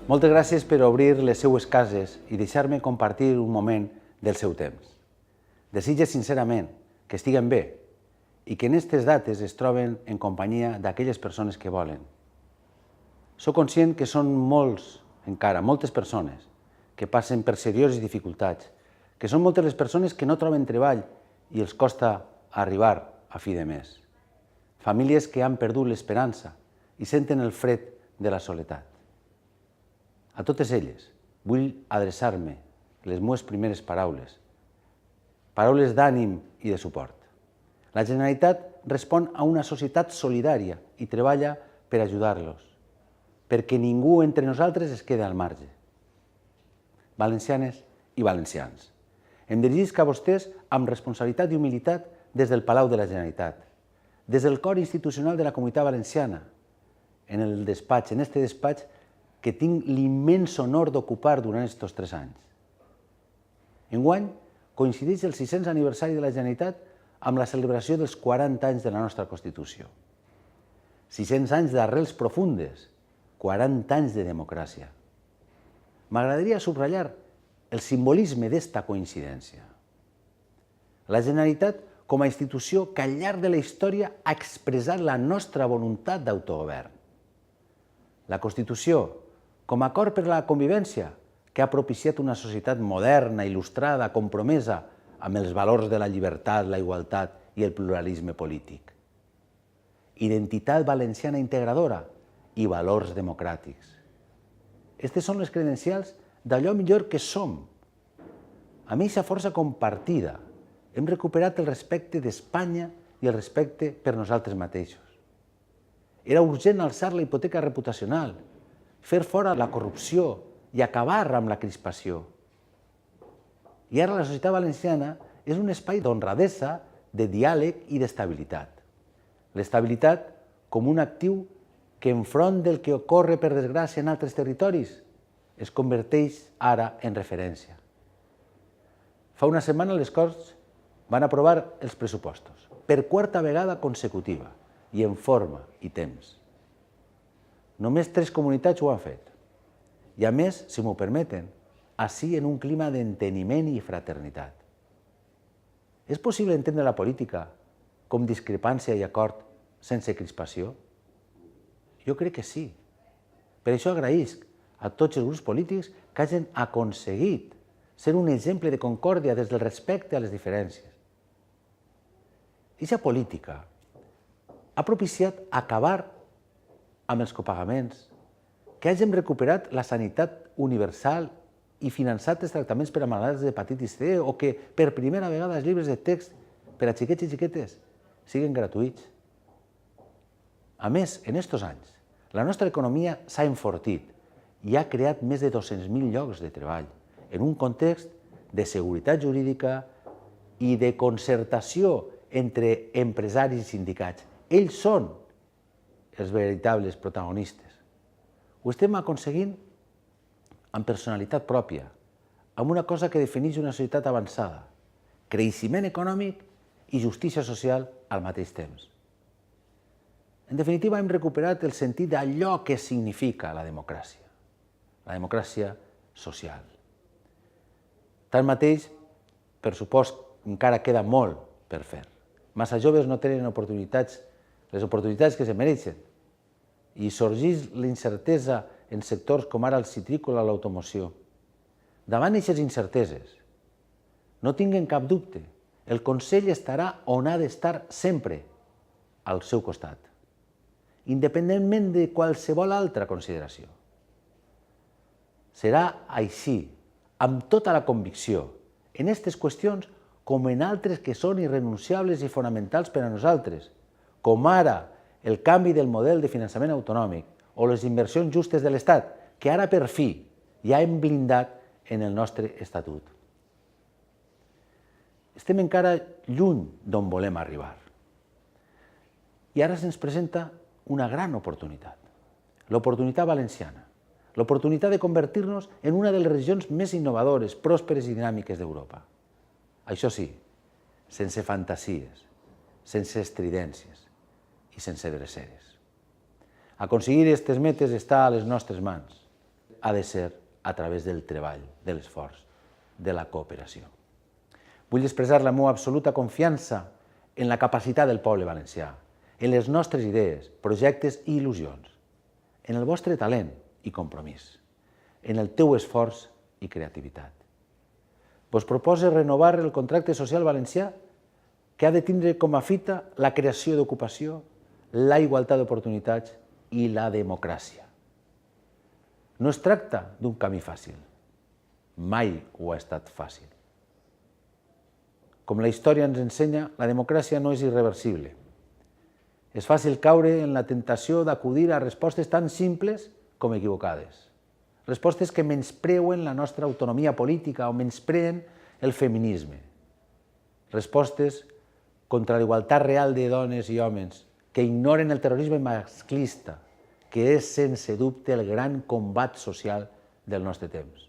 Moltes gràcies per obrir les seues cases i deixar-me compartir un moment del seu temps. Desitge sincerament que estiguen bé i que en aquestes dates es troben en companyia d'aquelles persones que volen. Soc conscient que són moltes persones que passen per serioses dificultats, que són moltes les persones que no troben treball i els costa arribar a fi de mes. Famílies que han perdut l'esperança i senten el fred de la soledat. A totes elles vull adreçar-me les meves primeres paraules, paraules d'ànim i de suport. La Generalitat respon a una societat solidària i treballa per ajudar-los, perquè ningú entre nosaltres es queda al marge. Valencianes i valencians, em dirigisc a vostès amb responsabilitat i humilitat des del Palau de la Generalitat, des del cor institucional de la Comunitat Valenciana, en este despatx que tinc l'immens honor d'ocupar durant aquests 3 anys. Enguany coincideix el 600 aniversari de la Generalitat amb la celebració dels 40 anys de la nostra Constitució. 600 anys d'arrels profundes, 40 anys de democràcia. M'agradaria subratllar el simbolisme d'esta coincidència. La Generalitat, com a institució que al llarg de la història ha expressat la nostra voluntat d'autogovern. La Constitució, com a acord per a la convivència, que ha propiciat una societat moderna, il·lustrada, compromesa amb els valors de la llibertat, la igualtat i el pluralisme polític. Identitat valenciana integradora i valors democràtics. Aquestes són les credencials d'allò millor que som. Amb aquesta força compartida hem recuperat el respecte d'Espanya i el respecte per nosaltres mateixos. Era urgent alçar la hipoteca reputacional, fer fora la corrupció i acabar amb la crispació. I ara la societat valenciana és un espai d'honradesa, de diàleg i d'estabilitat. L'estabilitat com un actiu que enfront del que ocorre per desgràcia en altres territoris es converteix ara en referència. Fa una setmana les Corts van aprovar els pressupostos, per 4a vegada consecutiva, i en forma i temps. Només 3 comunitats ho han fet. I a més, si m'ho permeten, així en un clima d'enteniment i fraternitat. És possible entendre la política com discrepància i acord sense crispació? Jo crec que sí. Per això agraïsc a tots els grups polítics que hagin aconseguit ser un exemple de concòrdia des del respecte a les diferències. Aquesta política ha propiciat acabar amb els copagaments, que hàgim recuperat la sanitat universal i finançat els tractaments per a malalts d'hepatitis C o que per primera vegada els llibres de text per a xiquets i xiquetes siguin gratuïts. A més, en aquests anys, la nostra economia s'ha enfortit i ha creat més de 200.000 llocs de treball en un context de seguretat jurídica i de concertació entre empresaris i sindicats. Ells són els veritables protagonistes. Ho estem aconseguint amb personalitat pròpia, amb una cosa que defineix una societat avançada, creixement econòmic i justícia social al mateix temps. En definitiva, hem recuperat el sentit d'allò que significa la democràcia social. Tanmateix, per supost, encara queda molt per fer. Massa joves no tenen les oportunitats que se mereixen i sorgeix l'incertesa en sectors com ara el citrícola o l'automoció. Davant d'aquestes incerteses, no tinguen cap dubte, el Consell estarà on ha d'estar sempre, al seu costat, independentment de qualsevol altra consideració. Serà així, amb tota la convicció, en aquestes qüestions com en altres que són irrenunciables i fonamentals per a nosaltres, com ara el canvi del model de finançament autonòmic o les inversions justes de l'Estat, que ara per fi ja hem blindat en el nostre Estatut. Estem encara lluny d'on volem arribar. I ara se'ns presenta una gran oportunitat, l'oportunitat valenciana, l'oportunitat de convertir-nos en una de les regions més innovadores, pròsperes i dinàmiques d'Europa. Això sí, sense fantasies, sense estridències i sense dreceres. Aconseguir aquestes metes està a les nostres mans. ha de ser a través del treball, de l'esforç, de la cooperació. Vull expressar la meva absoluta confiança en la capacitat del poble valencià, en les nostres idees, projectes i il·lusions, en el vostre talent i compromís, en el teu esforç i creativitat. Vos propose renovar el contracte social valencià que ha de tindre com a fita la creació d'ocupació, la igualtat d'oportunitats i la democràcia. No es tracta d'un camí fàcil. Mai ho ha estat fàcil. Com la història ens ensenya, la democràcia no és irreversible. És fàcil caure en la tentació d'acudir a respostes tan simples com equivocades. Respostes que menyspreuen la nostra autonomia política o menyspreen el feminisme. Respostes contra la igualtat real de dones i homes que ignoren el terrorisme masclista, que és sense dubte el gran combat social del nostre temps.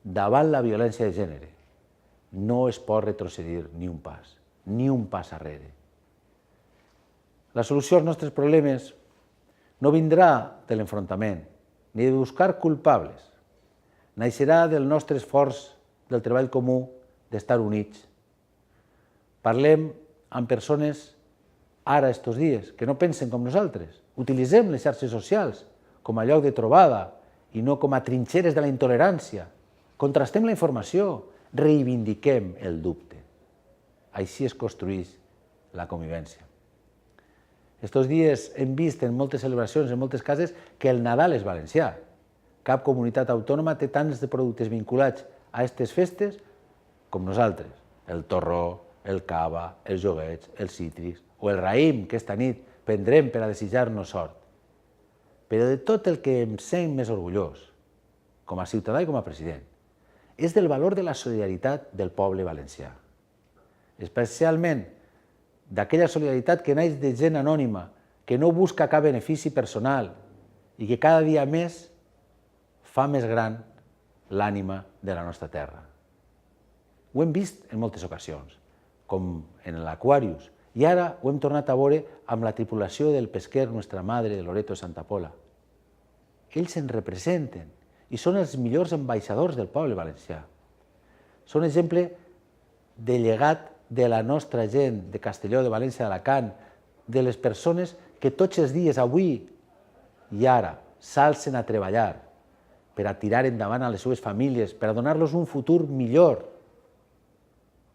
Davant la violència de gènere no es pot retrocedir ni un pas arrere. La solució als nostres problemes no vindrà de l'enfrontament ni de buscar culpables. Naixerà del nostre esforç, del treball comú, d'estar units. Parlem amb persones ara, estos dies, que no pensen com nosaltres. Utilitzem les xarxes socials com a lloc de trobada i no com a trinxeres de la intolerància. Contrastem la informació, reivindiquem el dubte. Així es construeix la convivència. Estos dies hem vist en moltes celebracions, en moltes cases, que el Nadal és valencià. Cap comunitat autònoma té tants de productes vinculats a aquestes festes com nosaltres. El torró, el cava, els joguets, els cítrics o el raïm que esta nit prendrem per a desitjar-nos sort. Però de tot el que em sent més orgullós, com a ciutadà i com a president, és del valor de la solidaritat del poble valencià. Especialment d'aquella solidaritat que naix de gent anònima, que no busca cap benefici personal i que cada dia més fa més gran l'ànima de la nostra terra. Ho hem vist en moltes ocasions, com en l'Aquarius, i ara ho hem tornat a veure amb la tripulació del pesquer Nuestra Madre de Loreto de Santa Pola. Ells ens representen i són els millors ambaixadors del poble valencià. Són exemple de llegat de la nostra gent de Castelló, de València, d'Alacant, de les persones que tots els dies, avui i ara, s'alcen a treballar per a tirar endavant a les seves famílies, per a donar-los un futur millor.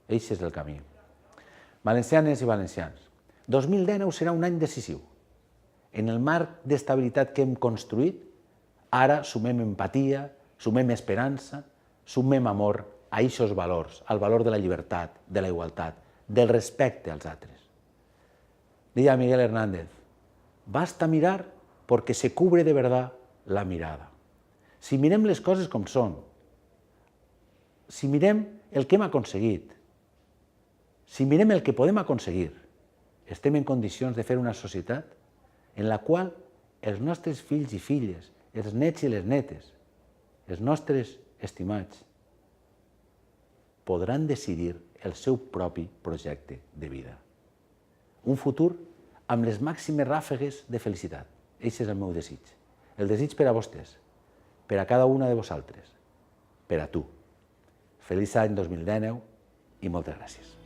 Eixe és el camí. Valencianes i valencians, 2019 serà un any decisiu. En el marc d'estabilitat que hem construït, ara sumem empatia, sumem esperança, sumem amor a aquests valors, al valor de la llibertat, de la igualtat, del respecte als altres. Deia Miguel Hernández, basta mirar porque se cubre de verdad la mirada. Si mirem les coses com són, si mirem el que hem aconseguit, si mirem el que podem aconseguir, estem en condicions de fer una societat en la qual els nostres fills i filles, els nets i les netes, els nostres estimats, podran decidir el seu propi projecte de vida. Un futur amb les màximes ràfegues de felicitat. Aquest és el meu desig. El desig per a vostès, per a cada una de vosaltres, per a tu. Feliç any 2019 i moltes gràcies.